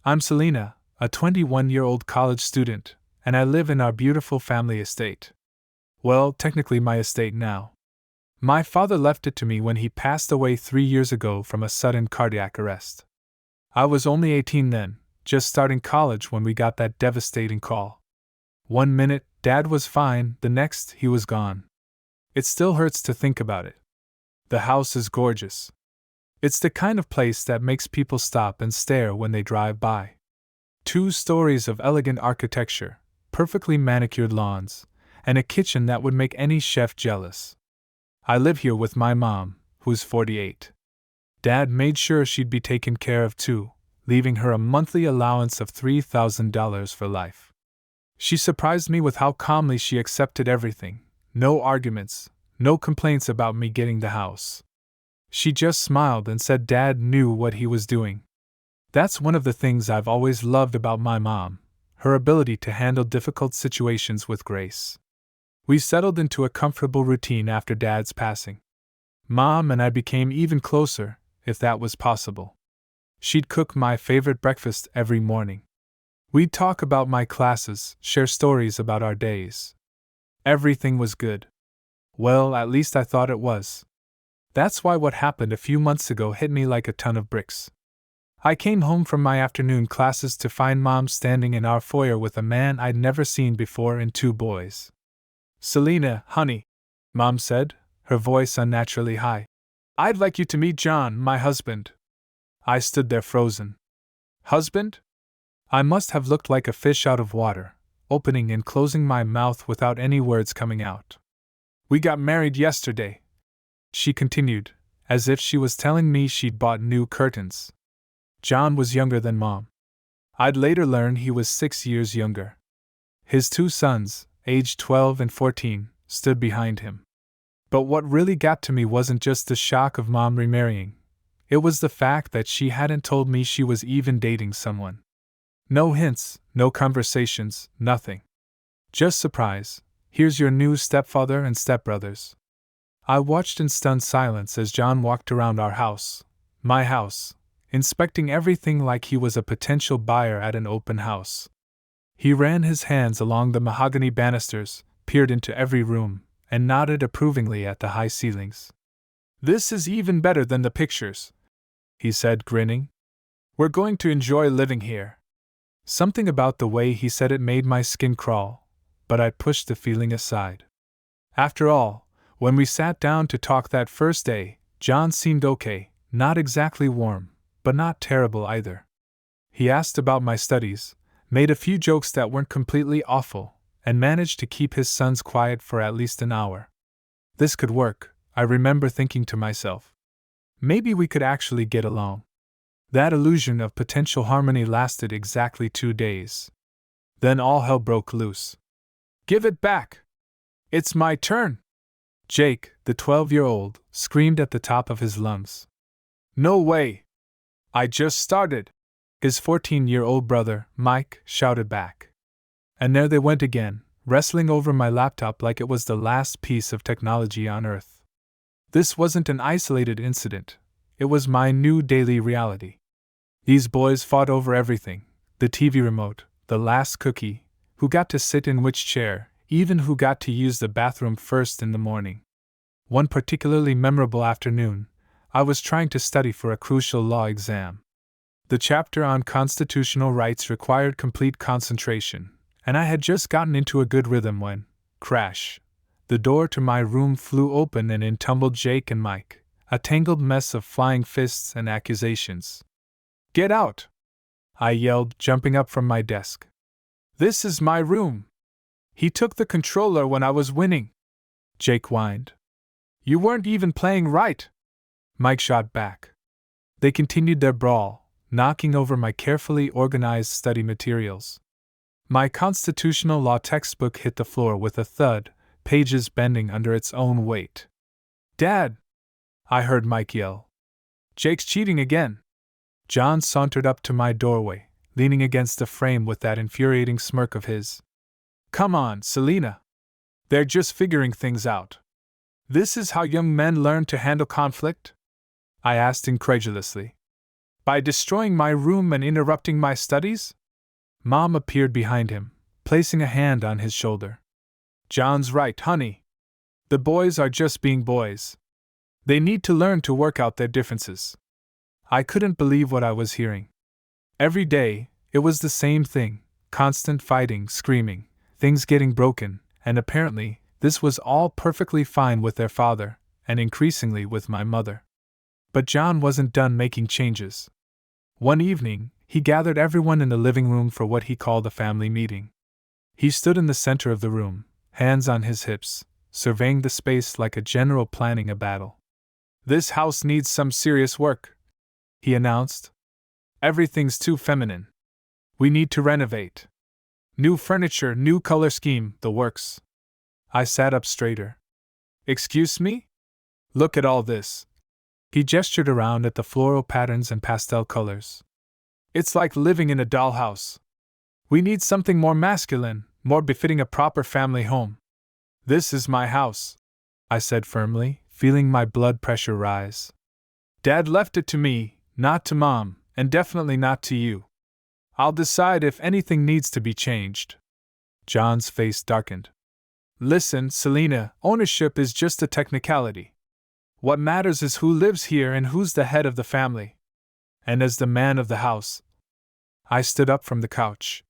I'm Selena, a 21-year-old college student, and I live in our beautiful family estate. Well, technically my estate now. My father left it to me when he passed away 3 years ago from a sudden cardiac arrest. I was only 18 then, just starting college when we got that devastating call. One minute, Dad was fine, the next, he was gone. It still hurts to think about it. The house is gorgeous. It's the kind of place that makes people stop and stare when they drive by. 2 stories of elegant architecture, perfectly manicured lawns, and a kitchen that would make any chef jealous. I live here with my mom, who's 48. Dad made sure she'd be taken care of too, leaving her a monthly allowance of $3,000 for life. She surprised me with how calmly she accepted everything. No arguments, no complaints about me getting the house. She just smiled and said Dad knew what he was doing. That's one of the things I've always loved about my mom, her ability to handle difficult situations with grace. We settled into a comfortable routine after Dad's passing. Mom and I became even closer, if that was possible. She'd cook my favorite breakfast every morning. We'd talk about my classes, share stories about our days. Everything was good. Well, at least I thought it was. That's why what happened a few months ago hit me like a ton of bricks. I came home from my afternoon classes to find Mom standing in our foyer with a man I'd never seen before and 2 boys. "Selena, honey," Mom said, her voice unnaturally high. "I'd like you to meet John, my husband." I stood there frozen. Husband? I must have looked like a fish out of water, opening and closing my mouth without any words coming out. "We got married yesterday," she continued, as if she was telling me she'd bought new curtains. John was younger than Mom. I'd later learn he was 6 years younger. His 2 sons, aged 12 and 14, stood behind him. But what really got to me wasn't just the shock of Mom remarrying. It was the fact that she hadn't told me she was even dating someone. No hints, no conversations, nothing. Just surprise, here's your new stepfather and stepbrothers. I watched in stunned silence as John walked around our house, my house, inspecting everything like he was a potential buyer at an open house. He ran his hands along the mahogany banisters, peered into every room, and nodded approvingly at the high ceilings. "This is even better than the pictures," he said, grinning. "We're going to enjoy living here." Something about the way he said it made my skin crawl, but I pushed the feeling aside. After all, when we sat down to talk that first day, John seemed okay, not exactly warm, but not terrible either. He asked about my studies, made a few jokes that weren't completely awful, and managed to keep his sons quiet for at least an hour. This could work, I remember thinking to myself. Maybe we could actually get along. That illusion of potential harmony lasted exactly 2 days. Then all hell broke loose. "Give it back! It's my turn!" Jake, the 12-year-old, screamed at the top of his lungs. "No way! I just started!" His 14-year-old brother, Mike, shouted back. And there they went again, wrestling over my laptop like it was the last piece of technology on Earth. This wasn't an isolated incident. It was my new daily reality. These boys fought over everything: the TV remote, the last cookie, who got to sit in which chair, even who got to use the bathroom first in the morning. One particularly memorable afternoon, I was trying to study for a crucial law exam. The chapter on constitutional rights required complete concentration, and I had just gotten into a good rhythm when, crash, the door to my room flew open and in tumbled Jake and Mike, a tangled mess of flying fists and accusations. "Get out!" I yelled, jumping up from my desk. "This is my room. He took the controller when I was winning," Jake whined. "You weren't even playing right," Mike shot back. They continued their brawl, knocking over my carefully organized study materials. My constitutional law textbook hit the floor with a thud, pages bending under its own weight. "Dad!" I heard Mike yell. "Jake's cheating again." John sauntered up to my doorway, leaning against the frame with that infuriating smirk of his. "Come on, Selena. They're just figuring things out. This is how young men learn to handle conflict?" I asked incredulously. By destroying my room and interrupting my studies? Mom appeared behind him, placing a hand on his shoulder. John's right, honey. The boys are just being boys. They need to learn to work out their differences. I couldn't believe what I was hearing. Every day, it was the same thing: constant fighting, screaming, things getting broken, and apparently, this was all perfectly fine with their father, and increasingly with my mother. But John wasn't done making changes. One evening, he gathered everyone in the living room for what he called a family meeting. He stood in the center of the room, hands on his hips, surveying the space like a general planning a battle. "This house needs some serious work," he announced. "Everything's too feminine. We need to renovate. New furniture, new color scheme, the works." I sat up straighter. "Excuse me? Look at all this." He gestured around at the floral patterns and pastel colors. "It's like living in a dollhouse. We need something more masculine, more befitting a proper family home." "This is my house," I said firmly, feeling my blood pressure rise. "Dad left it to me, not to Mom, and definitely not to you. I'll decide if anything needs to be changed." John's face darkened. "Listen, Selena, ownership is just a technicality. What matters is who lives here and who's the head of the family. And as the man of the house," I stood up from the couch,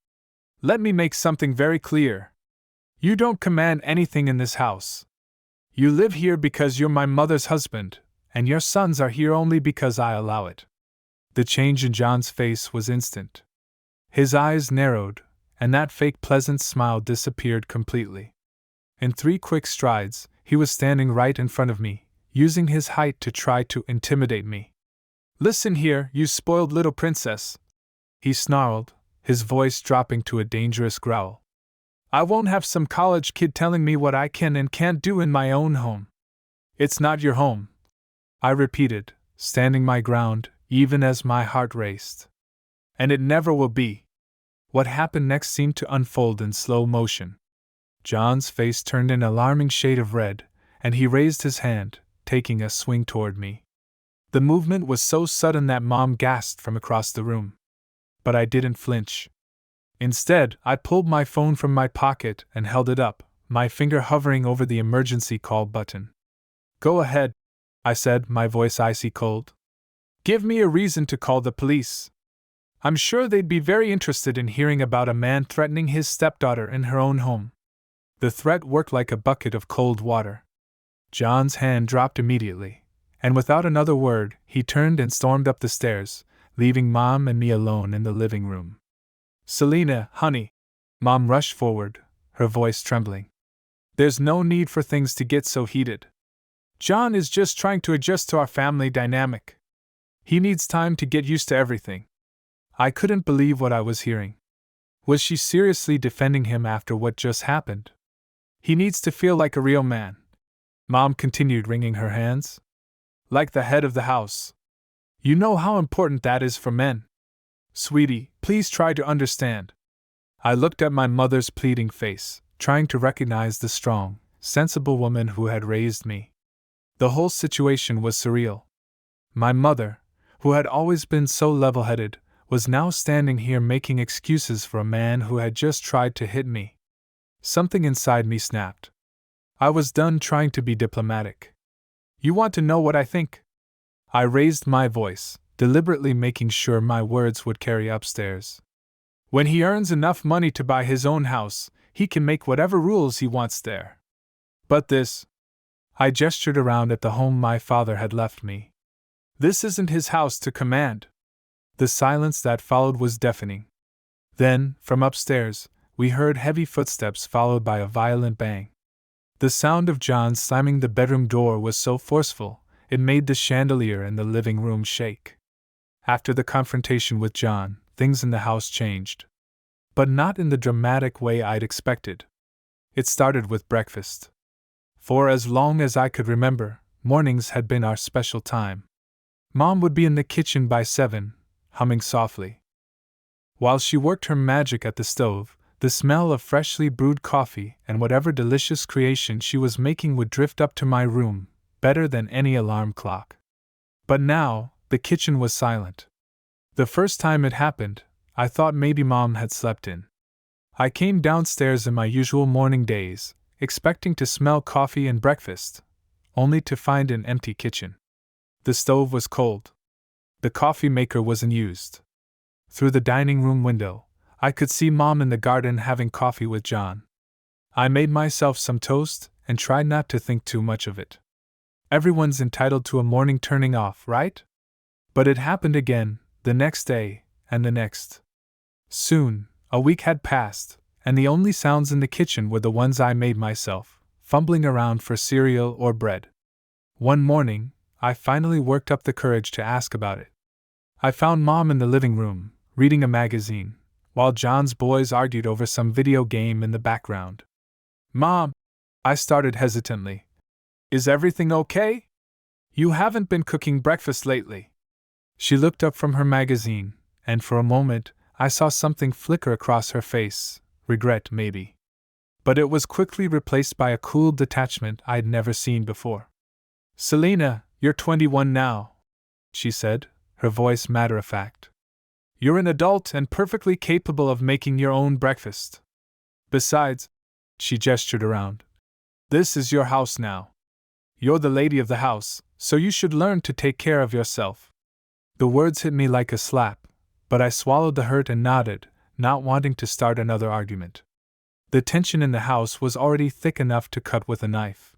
"let me make something very clear. You don't command anything in this house. You live here because you're my mother's husband, and your sons are here only because I allow it." The change in John's face was instant. His eyes narrowed, and that fake pleasant smile disappeared completely. In 3 quick strides, he was standing right in front of me, using his height to try to intimidate me. "Listen here, you spoiled little princess," he snarled, his voice dropping to a dangerous growl. "I won't have some college kid telling me what I can and can't do in my own home." "It's not your home," I repeated, standing my ground, even as my heart raced. "And it never will be." What happened next seemed to unfold in slow motion. John's face turned an alarming shade of red, and he raised his hand, taking a swing toward me. The movement was so sudden that Mom gasped from across the room. But I didn't flinch. Instead, I pulled my phone from my pocket and held it up, my finger hovering over the emergency call button. "Go ahead," I said, my voice icy cold. "Give me a reason to call the police. I'm sure they'd be very interested in hearing about a man threatening his stepdaughter in her own home." The threat worked like a bucket of cold water. John's hand dropped immediately, and without another word, he turned and stormed up the stairs, leaving Mom and me alone in the living room. "Selena, honey," Mom rushed forward, her voice trembling. "There's no need for things to get so heated. John is just trying to adjust to our family dynamic. He needs time to get used to everything." I couldn't believe what I was hearing. Was she seriously defending him after what just happened? "He needs to feel like a real man," Mom continued, wringing her hands. "Like the head of the house. You know how important that is for men. Sweetie, please try to understand." I looked at my mother's pleading face, trying to recognize the strong, sensible woman who had raised me. The whole situation was surreal. My mother, who had always been so level-headed, was now standing here making excuses for a man who had just tried to hit me. Something inside me snapped. I was done trying to be diplomatic. "You want to know what I think?" I raised my voice, deliberately making sure my words would carry upstairs. "When he earns enough money to buy his own house, he can make whatever rules he wants there. But this," I gestured around at the home my father had left me, "this isn't his house to command." The silence that followed was deafening. Then, from upstairs, we heard heavy footsteps followed by a violent bang. The sound of John slamming the bedroom door was so forceful, it made the chandelier in the living room shake. After the confrontation with John, things in the house changed. But not in the dramatic way I'd expected. It started with breakfast. For as long as I could remember, mornings had been our special time. Mom would be in the kitchen by 7, humming softly. While she worked her magic at the stove, the smell of freshly brewed coffee and whatever delicious creation she was making would drift up to my room, better than any alarm clock. But now, the kitchen was silent. The first time it happened, I thought maybe Mom had slept in. I came downstairs in my usual morning days, expecting to smell coffee and breakfast, only to find an empty kitchen. The stove was cold. The coffee maker wasn't used. Through the dining room window, I could see Mom in the garden having coffee with John. I made myself some toast and tried not to think too much of it. Everyone's entitled to a morning turning off, right? But it happened again, the next day, and the next. Soon, a week had passed, and the only sounds in the kitchen were the ones I made myself, fumbling around for cereal or bread. One morning, I finally worked up the courage to ask about it. I found Mom in the living room, reading a magazine, while John's boys argued over some video game in the background. "Mom," I started hesitantly, "is everything okay? You haven't been cooking breakfast lately." She looked up from her magazine, and for a moment, I saw something flicker across her face, regret maybe. But it was quickly replaced by a cool detachment I'd never seen before. "Selena, you're 21 now," she said, her voice matter-of-fact. "You're an adult and perfectly capable of making your own breakfast. Besides," she gestured around, "this is your house now. You're the lady of the house, so you should learn to take care of yourself." The words hit me like a slap, but I swallowed the hurt and nodded, not wanting to start another argument. The tension in the house was already thick enough to cut with a knife.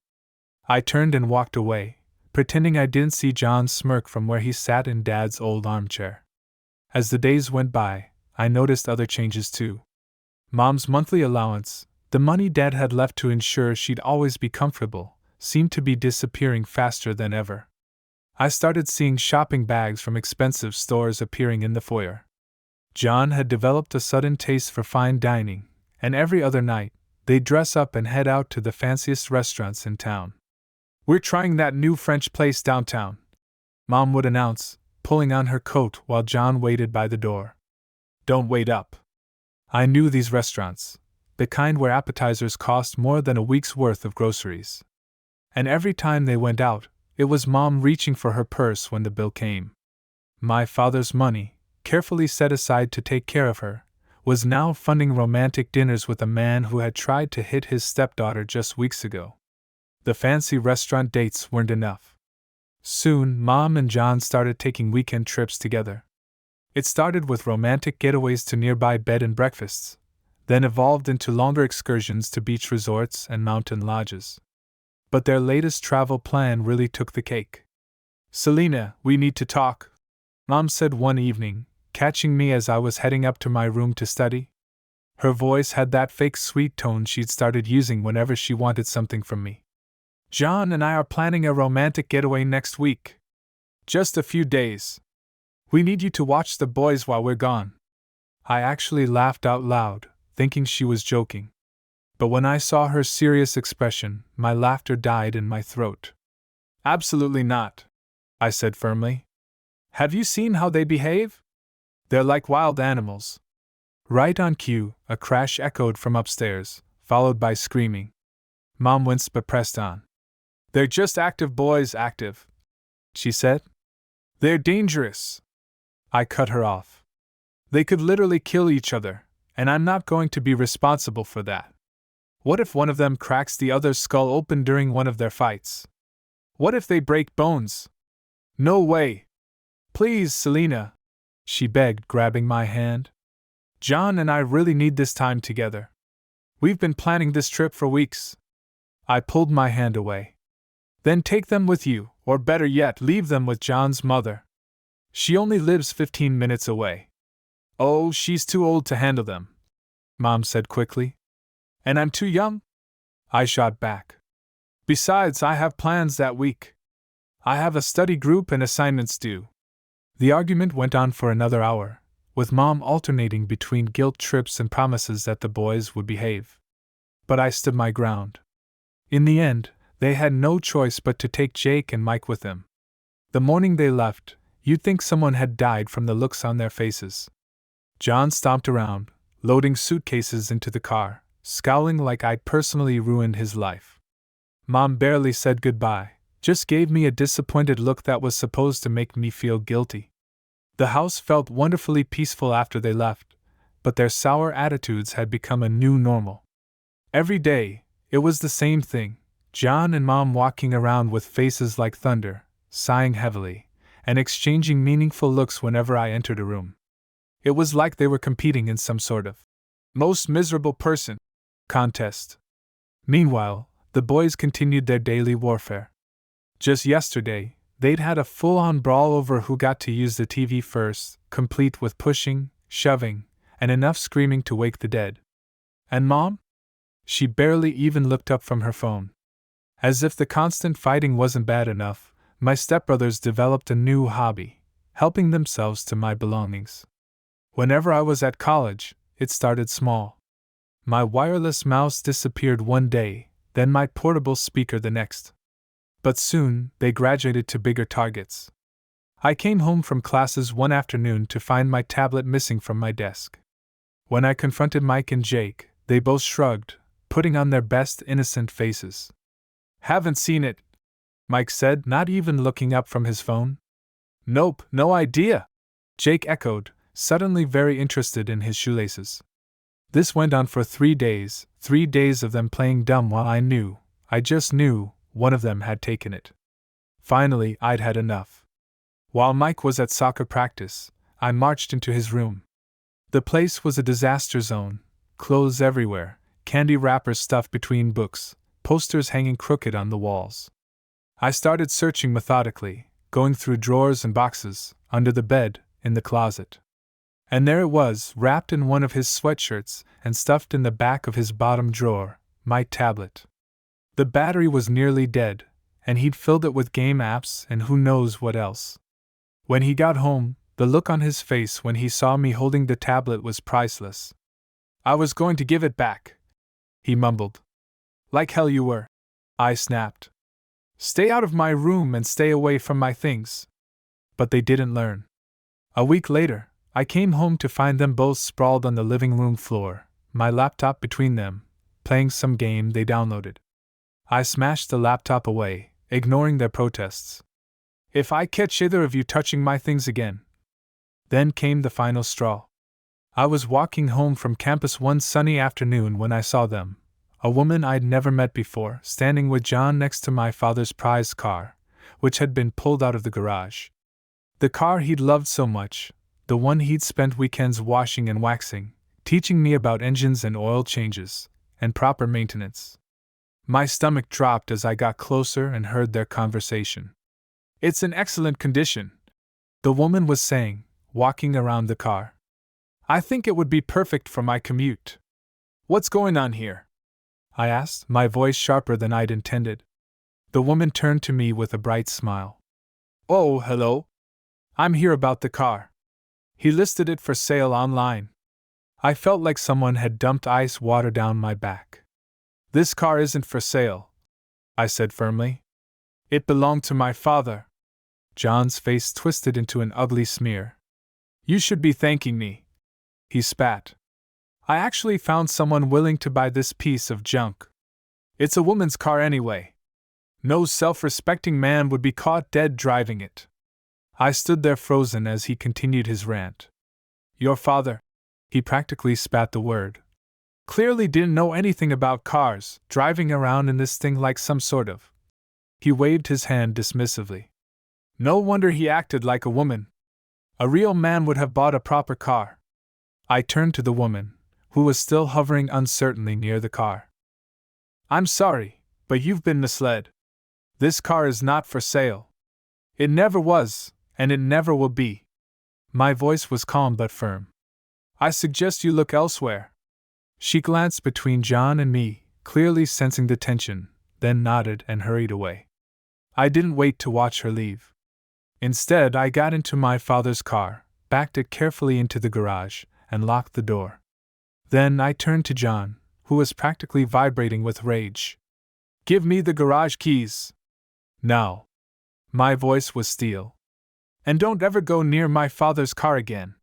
I turned and walked away, pretending I didn't see John smirk from where he sat in Dad's old armchair. As the days went by, I noticed other changes too. Mom's monthly allowance, the money Dad had left to ensure she'd always be comfortable, seemed to be disappearing faster than ever. I started seeing shopping bags from expensive stores appearing in the foyer. John had developed a sudden taste for fine dining, and every other night, they'd dress up and head out to the fanciest restaurants in town. "We're trying that new French place downtown," Mom would announce, pulling on her coat while John waited by the door. "Don't wait up." I knew these restaurants, the kind where appetizers cost more than a week's worth of groceries. And every time they went out, it was Mom reaching for her purse when the bill came. My father's money, carefully set aside to take care of her, was now funding romantic dinners with a man who had tried to hit his stepdaughter just weeks ago. The fancy restaurant dates weren't enough. Soon, Mom and John started taking weekend trips together. It started with romantic getaways to nearby bed and breakfasts, then evolved into longer excursions to beach resorts and mountain lodges. But their latest travel plan really took the cake. "Selena, we need to talk," Mom said one evening, catching me as I was heading up to my room to study. Her voice had that fake sweet tone she'd started using whenever she wanted something from me. "John and I are planning a romantic getaway next week. Just a few days. We need you to watch the boys while we're gone." I actually laughed out loud, thinking she was joking. But when I saw her serious expression, my laughter died in my throat. "Absolutely not," I said firmly. "Have you seen how they behave? They're like wild animals." Right on cue, a crash echoed from upstairs, followed by screaming. Mom winced but pressed on. "They're just active boys, active," she said. "They're dangerous." I cut her off. "They could literally kill each other, and I'm not going to be responsible for that. What if one of them cracks the other's skull open during one of their fights? What if they break bones? No way. Please, Selena," she begged, grabbing my hand. "John and I really need this time together. We've been planning this trip for weeks." I pulled my hand away. "Then take them with you, or better yet, leave them with John's mother. She only lives 15 minutes away." "Oh, she's too old to handle them," Mom said quickly. "And I'm too young?" I shot back. "Besides, I have plans that week. I have a study group and assignments due." The argument went on for another hour, with Mom alternating between guilt trips and promises that the boys would behave. But I stood my ground. In the end, they had no choice but to take Jake and Mike with them. The morning they left, you'd think someone had died from the looks on their faces. John stomped around, loading suitcases into the car, scowling like I'd personally ruined his life. Mom barely said goodbye, just gave me a disappointed look that was supposed to make me feel guilty. The house felt wonderfully peaceful after they left, but their sour attitudes had become a new normal. Every day, it was the same thing: John and Mom walking around with faces like thunder, sighing heavily, and exchanging meaningful looks whenever I entered a room. It was like they were competing in some sort of most miserable person contest. Meanwhile, the boys continued their daily warfare. Just yesterday, they'd had a full-on brawl over who got to use the TV first, complete with pushing, shoving, and enough screaming to wake the dead. And Mom? She barely even looked up from her phone. As if the constant fighting wasn't bad enough, my stepbrothers developed a new hobby: helping themselves to my belongings. Whenever I was at college, it started small. My wireless mouse disappeared one day, then my portable speaker the next. But soon, they graduated to bigger targets. I came home from classes one afternoon to find my tablet missing from my desk. When I confronted Mike and Jake, they both shrugged, putting on their best innocent faces. "Haven't seen it," Mike said, not even looking up from his phone. "Nope, no idea," Jake echoed, suddenly very interested in his shoelaces. This went on for 3 days, 3 days of them playing dumb while I just knew, one of them had taken it. Finally, I'd had enough. While Mike was at soccer practice, I marched into his room. The place was a disaster zone: clothes everywhere, candy wrappers stuffed between books, posters hanging crooked on the walls. I started searching methodically, going through drawers and boxes, under the bed, in the closet. And there it was, wrapped in one of his sweatshirts and stuffed in the back of his bottom drawer, my tablet. The battery was nearly dead, and he'd filled it with game apps and who knows what else. When he got home, the look on his face when he saw me holding the tablet was priceless. "I was going to give it back," he mumbled. "Like hell you were," I snapped. "Stay out of my room and stay away from my things." But they didn't learn. A week later, I came home to find them both sprawled on the living room floor, my laptop between them, playing some game they downloaded. I smashed the laptop away, ignoring their protests. "If I catch either of you touching my things again." Then came the final straw. I was walking home from campus one sunny afternoon when I saw them, a woman I'd never met before, standing with John next to my father's prized car, which had been pulled out of the garage. The car he'd loved so much, the one he'd spent weekends washing and waxing, teaching me about engines and oil changes, and proper maintenance. My stomach dropped as I got closer and heard their conversation. "It's in excellent condition," the woman was saying, walking around the car. "I think it would be perfect for my commute." "What's going on here?" I asked, my voice sharper than I'd intended. The woman turned to me with a bright smile. "Oh, hello. I'm here about the car. He listed it for sale online." I felt like someone had dumped ice water down my back. "This car isn't for sale," I said firmly. "It belonged to my father." John's face twisted into an ugly smear. "You should be thanking me," he spat. "I actually found someone willing to buy this piece of junk. It's a woman's car anyway. No self-respecting man would be caught dead driving it." I stood there frozen as he continued his rant. "Your father," he practically spat the word, "clearly didn't know anything about cars, driving around in this thing like some sort of—" He waved his hand dismissively. "No wonder he acted like a woman. A real man would have bought a proper car." I turned to the woman, who was still hovering uncertainly near the car. "I'm sorry, but you've been misled. This car is not for sale. It never was, and it never will be." My voice was calm but firm. "I suggest you look elsewhere." She glanced between John and me, clearly sensing the tension, then nodded and hurried away. I didn't wait to watch her leave. Instead, I got into my father's car, backed it carefully into the garage, and locked the door. Then I turned to John, who was practically vibrating with rage. "Give me the garage keys. Now." My voice was steel. "And don't ever go near my father's car again."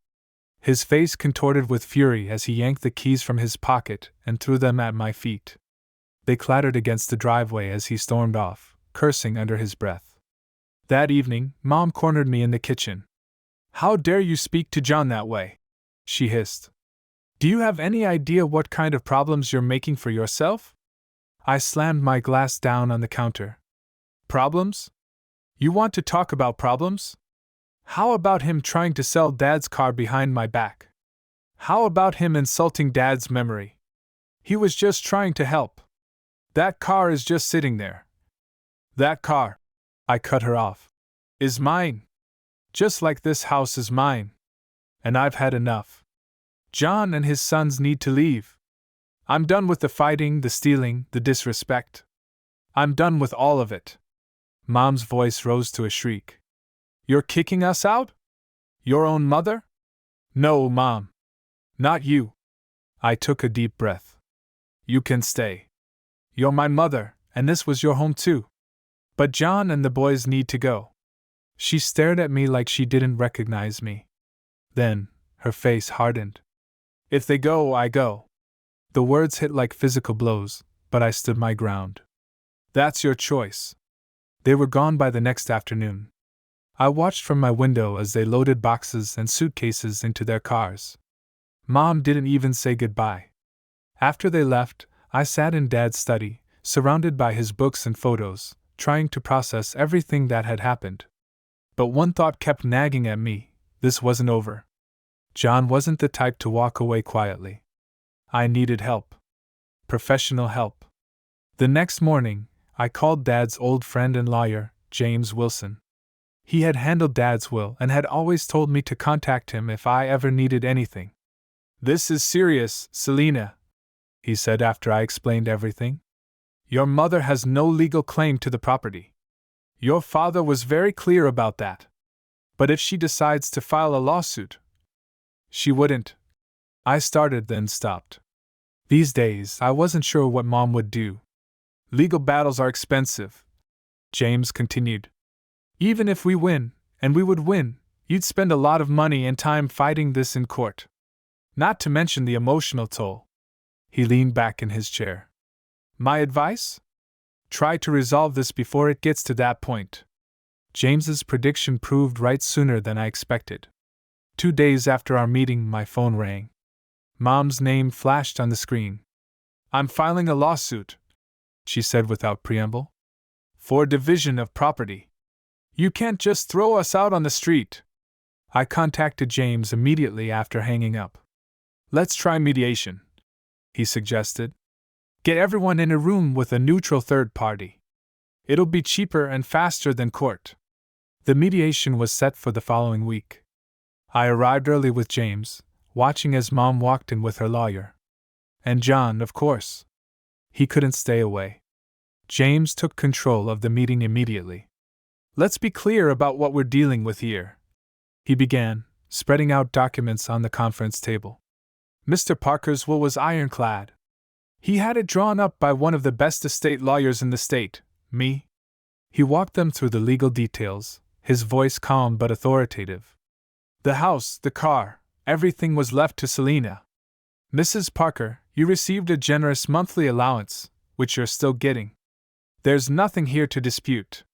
His face contorted with fury as he yanked the keys from his pocket and threw them at my feet. They clattered against the driveway as he stormed off, cursing under his breath. That evening, Mom cornered me in the kitchen. How dare you speak to John that way? She hissed. Do you have any idea what kind of problems you're making for yourself? I slammed my glass down on the counter. Problems? You want to talk about problems? How about him trying to sell Dad's car behind my back? How about him insulting Dad's memory? He was just trying to help. That car is just sitting there. That car, I cut her off, is mine. Just like this house is mine. And I've had enough. John and his sons need to leave. I'm done with the fighting, the stealing, the disrespect. I'm done with all of it. Mom's voice rose to a shriek. You're kicking us out? Your own mother? No, Mom. Not you. I took a deep breath. You can stay. You're my mother, and this was your home too. But John and the boys need to go. She stared at me like she didn't recognize me. Then, her face hardened. If they go, I go. The words hit like physical blows, but I stood my ground. That's your choice. They were gone by the next afternoon. I watched from my window as they loaded boxes and suitcases into their cars. Mom didn't even say goodbye. After they left, I sat in Dad's study, surrounded by his books and photos, trying to process everything that had happened. But one thought kept nagging at me: this wasn't over. John wasn't the type to walk away quietly. I needed help. Professional help. The next morning, I called Dad's old friend and lawyer, James Wilson. He had handled Dad's will and had always told me to contact him if I ever needed anything. This is serious, Selina, he said after I explained everything. Your mother has no legal claim to the property. Your father was very clear about that. But if she decides to file a lawsuit, she wouldn't. I started, then stopped. These days, I wasn't sure what Mom would do. Legal battles are expensive, James continued. Even if we win, and we would win, you'd spend a lot of money and time fighting this in court. Not to mention the emotional toll. He leaned back in his chair. My advice? Try to resolve this before it gets to that point. James's prediction proved right sooner than I expected. 2 days after our meeting, my phone rang. Mom's name flashed on the screen. I'm filing a lawsuit, she said without preamble. For division of property. You can't just throw us out on the street. I contacted James immediately after hanging up. Let's try mediation, he suggested. Get everyone in a room with a neutral third party. It'll be cheaper and faster than court. The mediation was set for the following week. I arrived early with James, watching as Mom walked in with her lawyer. And John, of course. He couldn't stay away. James took control of the meeting immediately. Let's be clear about what we're dealing with here, he began, spreading out documents on the conference table. Mr. Parker's will was ironclad. He had it drawn up by one of the best estate lawyers in the state, me. He walked them through the legal details, his voice calm but authoritative. The house, the car, everything was left to Selina. Mrs. Parker, you received a generous monthly allowance, which you're still getting. There's nothing here to dispute.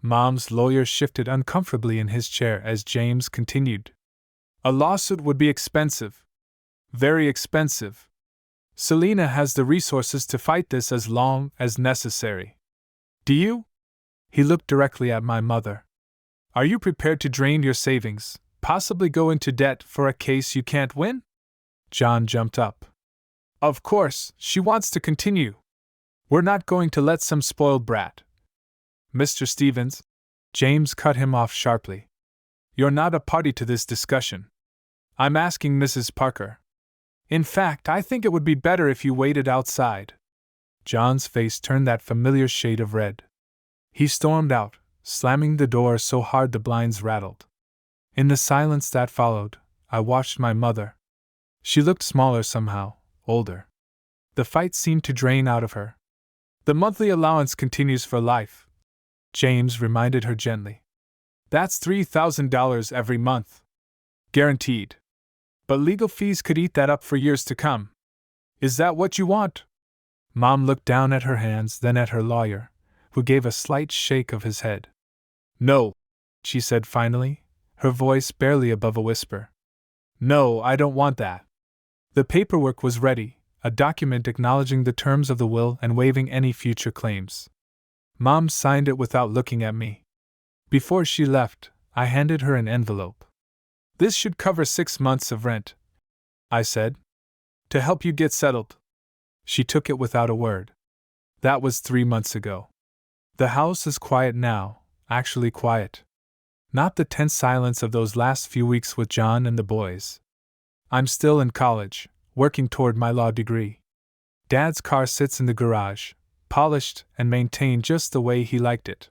Mom's lawyer shifted uncomfortably in his chair as James continued. A lawsuit would be expensive. Very expensive. Selina has the resources to fight this as long as necessary. Do you? He looked directly at my mother. Are you prepared to drain your savings, possibly go into debt for a case you can't win? John jumped up. Of course, she wants to continue. We're not going to let some spoiled brat. Mr. Stevens, James cut him off sharply. You're not a party to this discussion. I'm asking Mrs. Parker. In fact, I think it would be better if you waited outside. John's face turned that familiar shade of red. He stormed out, slamming the door so hard the blinds rattled. In the silence that followed, I watched my mother. She looked smaller somehow, older. The fight seemed to drain out of her. The monthly allowance continues for life, James reminded her gently. That's $3,000 every month. Guaranteed. But legal fees could eat that up for years to come. Is that what you want? Mom looked down at her hands, then at her lawyer, who gave a slight shake of his head. No, she said finally, her voice barely above a whisper. No, I don't want that. The paperwork was ready, a document acknowledging the terms of the will and waiving any future claims. Mom signed it without looking at me. Before she left, I handed her an envelope. This should cover 6 months of rent, I said, to help you get settled. She took it without a word. That was 3 months ago. The house is quiet now, actually quiet. Not the tense silence of those last few weeks with John and the boys. I'm still in college, working toward my law degree. Dad's car sits in the garage, polished and maintained just the way he liked it.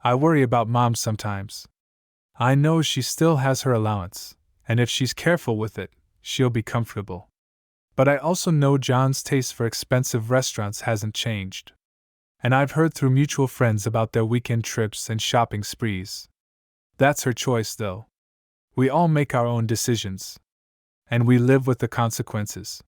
I worry about Mom sometimes. I know she still has her allowance, and if she's careful with it, she'll be comfortable. But I also know John's taste for expensive restaurants hasn't changed. And I've heard through mutual friends about their weekend trips and shopping sprees. That's her choice, though. We all make our own decisions. And we live with the consequences.